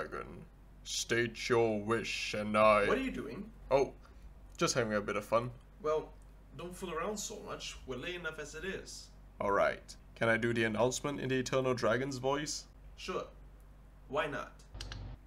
Dragon. State your wish and I... What are you doing? Oh, just having a bit of fun. Well, don't fool around so much. We're late enough as it is. Alright, can I do the announcement in the Eternal Dragon's voice? Sure. Why not?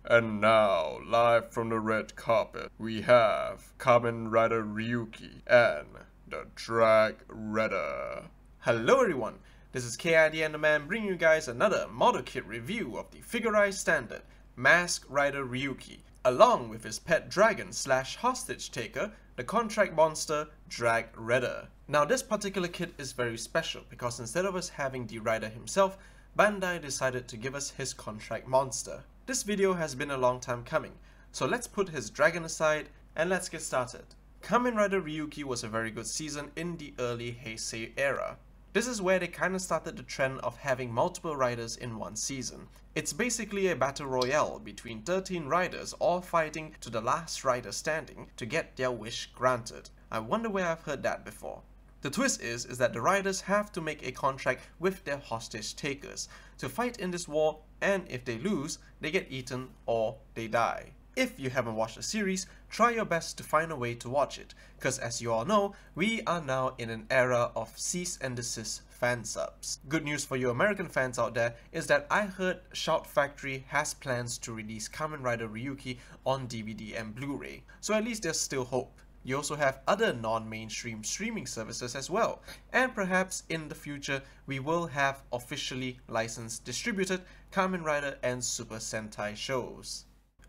And now, live from the red carpet, we have Kamen Rider Ryuki and the Dragreder. Hello everyone, this is KID and the Man bringing you guys another model kit review of the figurized standard Mask Rider Ryuki, along with his pet dragon slash hostage taker, the contract monster Dragreder. Now this particular kit is very special because instead of us having the rider himself, Bandai decided to give us his contract monster. This video has been a long time coming, so let's put his dragon aside and let's get started. Kamen Rider Ryuki was a very good season in the early Heisei era. This is where they kinda started the trend of having multiple riders in one season. It's basically a battle royale between 13 riders all fighting to the last rider standing to get their wish granted. I wonder where I've heard that before. The twist is that the riders have to make a contract with their hostage takers to fight in this war, and if they lose, they get eaten or they die. If you haven't watched the series, try your best to find a way to watch it, cause as you all know, we are now in an era of cease and desist fan subs. Good news for you American fans out there is that I heard Shout Factory has plans to release Kamen Rider Ryuki on DVD and Blu-ray, so at least there's still hope. You also have other non-mainstream streaming services as well, and perhaps in the future we will have officially licensed distributed Kamen Rider and Super Sentai shows.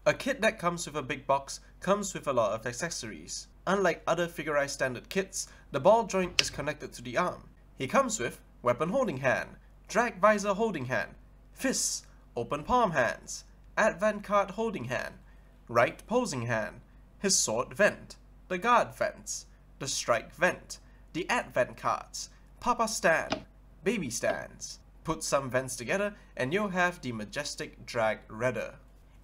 A kit that comes with a big box comes with a lot of accessories. Unlike other figurized standard kits, the ball joint is connected to the arm. He comes with weapon holding hand, drag visor holding hand, fists, open palm hands, advent card holding hand, right posing hand, his sword vent, the guard vents, the strike vent, the advent cards, papa stand, baby stands. Put some vents together and you'll have the majestic Dragreder.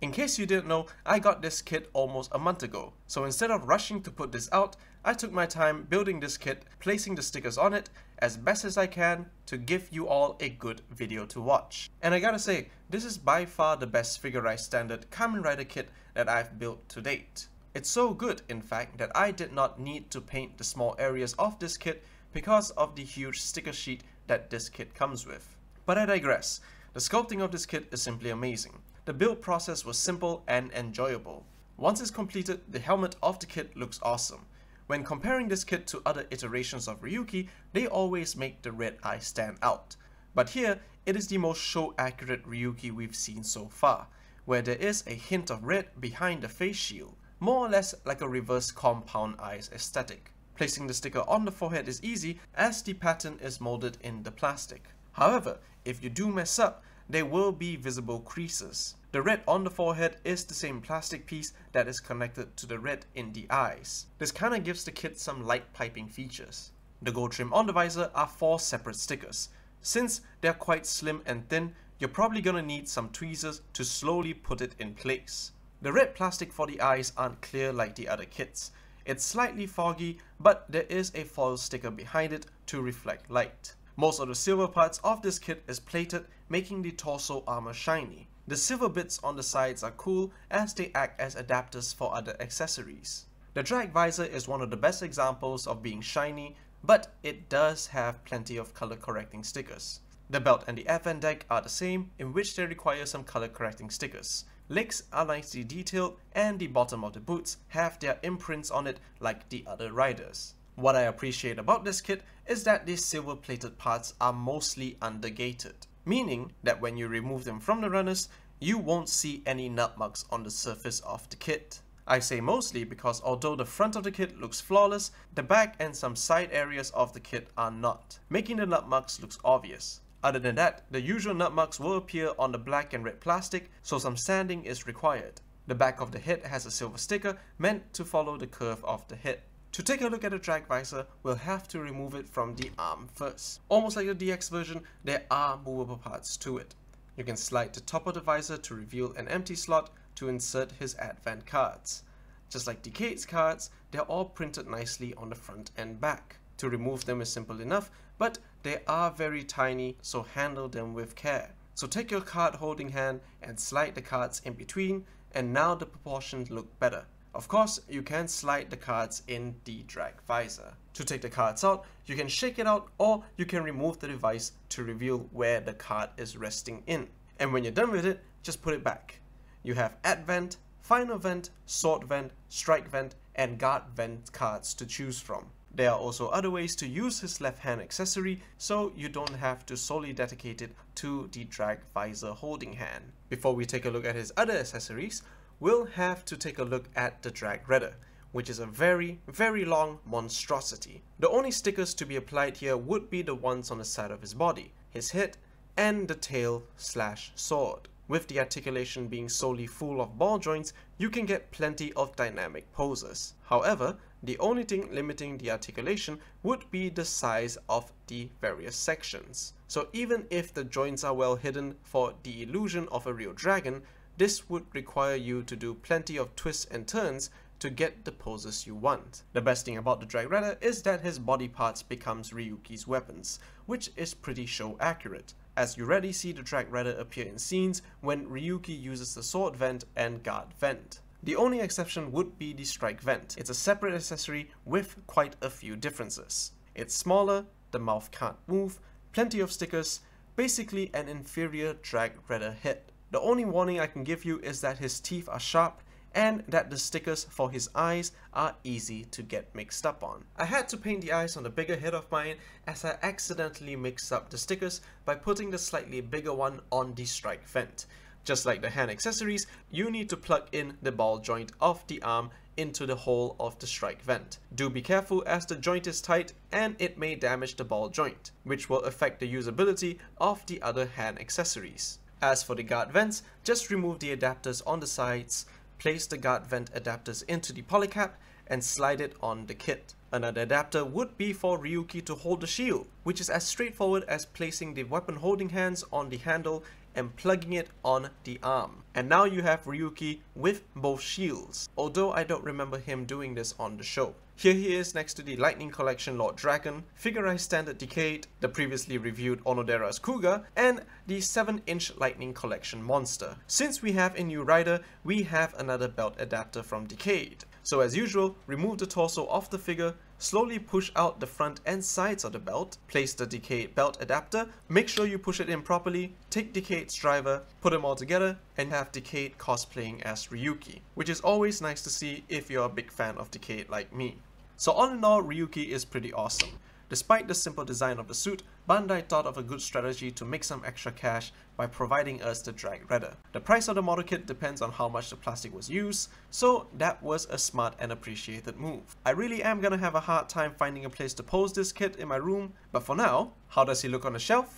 In case you didn't know, I got this kit almost a month ago, so instead of rushing to put this out, I took my time building this kit, placing the stickers on it as best as I can to give you all a good video to watch. And I gotta say, this is by far the best figurized standard Kamen Rider kit that I've built to date. It's so good, in fact, that I did not need to paint the small areas of this kit because of the huge sticker sheet that this kit comes with. But I digress. The sculpting of this kit is simply amazing. The build process was simple and enjoyable. Once it's completed, the helmet of the kit looks awesome. When comparing this kit to other iterations of Ryuki, they always make the red eye stand out. But here, it is the most show-accurate Ryuki we've seen so far, where there is a hint of red behind the face shield, more or less like a reverse compound eyes aesthetic. Placing the sticker on the forehead is easy as the pattern is molded in the plastic. However, if you do mess up, there will be visible creases. The red on the forehead is the same plastic piece that is connected to the red in the eyes. This kinda gives the kit some light piping features. The gold trim on the visor are 4 separate stickers. Since they're quite slim and thin, you're probably gonna need some tweezers to slowly put it in place. The red plastic for the eyes aren't clear like the other kits. It's slightly foggy, but there is a foil sticker behind it to reflect light. Most of the silver parts of this kit is plated, making the torso armor shiny. The silver bits on the sides are cool as they act as adapters for other accessories. The drag visor is one of the best examples of being shiny, but it does have plenty of color correcting stickers. The belt and the advent deck are the same, in which they require some color correcting stickers. Legs are nicely detailed and the bottom of the boots have their imprints on it like the other riders. What I appreciate about this kit is that these silver plated parts are mostly undergated, meaning that when you remove them from the runners, you won't see any nut marks on the surface of the kit. I say mostly because although the front of the kit looks flawless, the back and some side areas of the kit are not, making the nut marks look obvious. Other than that, the usual nut marks will appear on the black and red plastic, so some sanding is required. The back of the head has a silver sticker meant to follow the curve of the head. To take a look at the drag visor, we'll have to remove it from the arm first. Almost like the DX version, there are movable parts to it. You can slide the top of the visor to reveal an empty slot to insert his advent cards. Just like Decade's cards, they're all printed nicely on the front and back. To remove them is simple enough, but they are very tiny, so handle them with care. So take your card holding hand and slide the cards in between, and now the proportions look better. Of course, you can slide the cards in the drag visor. To take the cards out, you can shake it out, or you can remove the device to reveal where the card is resting in. And when you're done with it, just put it back. You have Add Vent, Final Vent, Sword Vent, Strike Vent, and Guard Vent cards to choose from. There are also other ways to use his left hand accessory, so you don't have to solely dedicate it to the drag visor holding hand. Before we take a look at his other accessories, we'll have to take a look at the Dragreder, which is a very, very long monstrosity. The only stickers to be applied here would be the ones on the side of his body, his head, and the tail/sword. With the articulation being solely full of ball joints, you can get plenty of dynamic poses. However, the only thing limiting the articulation would be the size of the various sections. So even if the joints are well hidden for the illusion of a real dragon, this would require you to do plenty of twists and turns to get the poses you want. The best thing about the Dragreder is that his body parts becomes Ryuki's weapons, which is pretty show accurate, as you rarely see the Dragreder appear in scenes when Ryuki uses the Sword Vent and Guard Vent. The only exception would be the Strike Vent. It's a separate accessory with quite a few differences. It's smaller, the mouth can't move, plenty of stickers, basically an inferior Dragreder head. The only warning I can give you is that his teeth are sharp and that the stickers for his eyes are easy to get mixed up on. I had to paint the eyes on the bigger head of mine as I accidentally mixed up the stickers by putting the slightly bigger one on the Strike Vent. Just like the hand accessories, you need to plug in the ball joint of the arm into the hole of the Strike Vent. Do be careful as the joint is tight and it may damage the ball joint, which will affect the usability of the other hand accessories. As for the Guard Vents, just remove the adapters on the sides, place the Guard Vent adapters into the polycap, and slide it on the kit. Another adapter would be for Ryuki to hold the shield, which is as straightforward as placing the weapon holding hands on the handle and plugging it on the arm. And now you have Ryuki with both shields, although I don't remember him doing this on the show. Here he is next to the Lightning Collection Lord Dragon, Figure-Rise Standard Decade, the previously reviewed Onodera's Kuga, and the 7-inch Lightning Collection Monster. Since we have a new rider, we have another belt adapter from Decade. So as usual, remove the torso of the figure, slowly push out the front and sides of the belt, place the Decade belt adapter, make sure you push it in properly, take Decade's driver, put them all together, and have Decade cosplaying as Ryuki, which is always nice to see if you're a big fan of Decade like me. So all in all, Ryuki is pretty awesome. Despite the simple design of the suit, Bandai thought of a good strategy to make some extra cash by providing us the Dragreder. The price of the model kit depends on how much the plastic was used, so that was a smart and appreciated move. I really am gonna have a hard time finding a place to pose this kit in my room, but for now, how does he look on the shelf?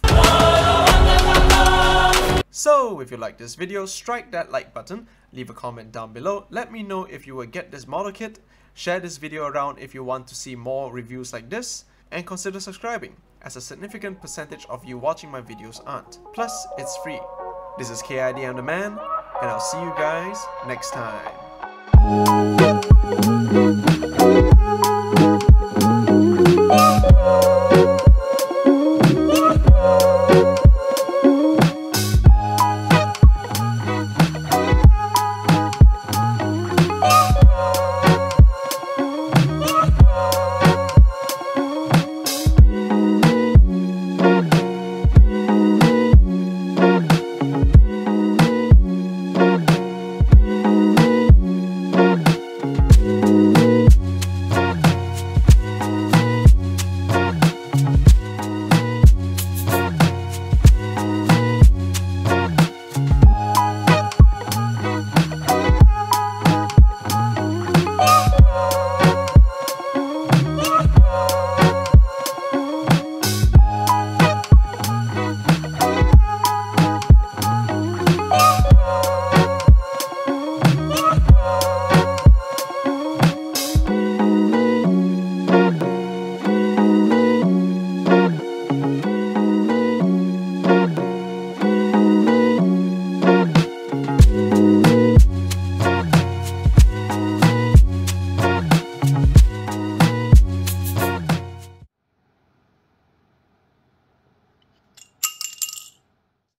So if you like this video, strike that like button, leave a comment down below, let me know if you will get this model kit, share this video around if you want to see more reviews like this, and consider subscribing, as a significant percentage of you watching my videos aren't. Plus, it's free. This is KID, I'm the man, and I'll see you guys next time.